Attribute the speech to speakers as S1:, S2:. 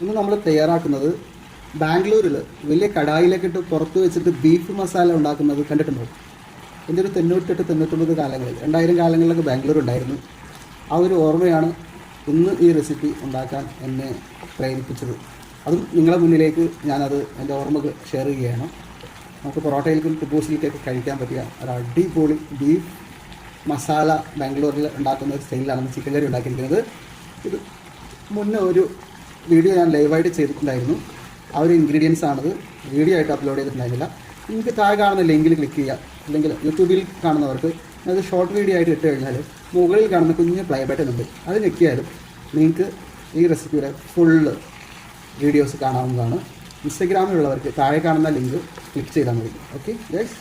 S1: ഇന്ന് നമ്മൾ തയ്യാറാക്കുന്നത് ബാംഗ്ലൂരിൽ വലിയ കടായിലേക്കിട്ട് പുറത്ത് വെച്ചിട്ട് ബീഫ് മസാല ഉണ്ടാക്കുന്നത് കണ്ടിട്ടുണ്ടോ? എൻ്റെ ഒരു 98-99 കാലങ്ങളിൽ 2000 കാലങ്ങളിലൊക്കെ ബാംഗ്ലൂർ ഉണ്ടായിരുന്നു. ആ ഒരു ഓർമ്മയാണ് ഇന്ന് ഈ റെസിപ്പി ഉണ്ടാക്കാൻ എന്നെ പ്രേരിപ്പിച്ചത്. അതും നിങ്ങളുടെ മുന്നിലേക്ക് ഞാനത് എൻ്റെ ഓർമ്മകൾ ഷെയർ ചെയ്യുകയാണ്. നമുക്ക് പൊറോട്ടയിലേക്കും കുബൂസിലേക്കൊക്കെ കഴിക്കാൻ പറ്റിയ ഒരു അടിപൊളി ബീഫ് മസാല ബാംഗ്ലൂരിൽ ഉണ്ടാക്കുന്ന ഒരു സ്റ്റൈലിലാണ് ചിക്കൻ കറി ഉണ്ടാക്കിയിരിക്കുന്നത്. ഇത് മുന്നേ ഒരു വീഡിയോ ഞാൻ ലൈവായിട്ട് ചെയ്തിട്ടുണ്ടായിരുന്നു. ആ ഒരു ഇൻഗ്രീഡിയൻസ് ആണത്. വീഡിയോ ആയിട്ട് അപ്ലോഡ് ചെയ്തിട്ടുണ്ടായിരുന്നില്ല. നിങ്ങൾക്ക് താഴെ കാണുന്ന ലിങ്കിൽ ക്ലിക്ക് ചെയ്യുക. അല്ലെങ്കിൽ യൂട്യൂബിൽ കാണുന്നവർക്ക് അത് ഷോർട്ട് വീഡിയോ ആയിട്ട് ഇട്ട് കഴിഞ്ഞാൽ മുകളിൽ കാണുന്ന കുഞ്ഞ് പ്ലേ ബട്ടൺ ഉണ്ട്, അത് ഞെക്കിയാലും നിങ്ങൾക്ക് ഈ റെസിപ്പിയുടെ ഫുള്ള് വീഡിയോസ് കാണാവുന്നതാണ്. ഇൻസ്റ്റഗ്രാമിലുള്ളവർക്ക് താഴെ കാണുന്ന ലിങ്ക് ക്ലിക്ക് ചെയ്താൽ മതി. Okay guys.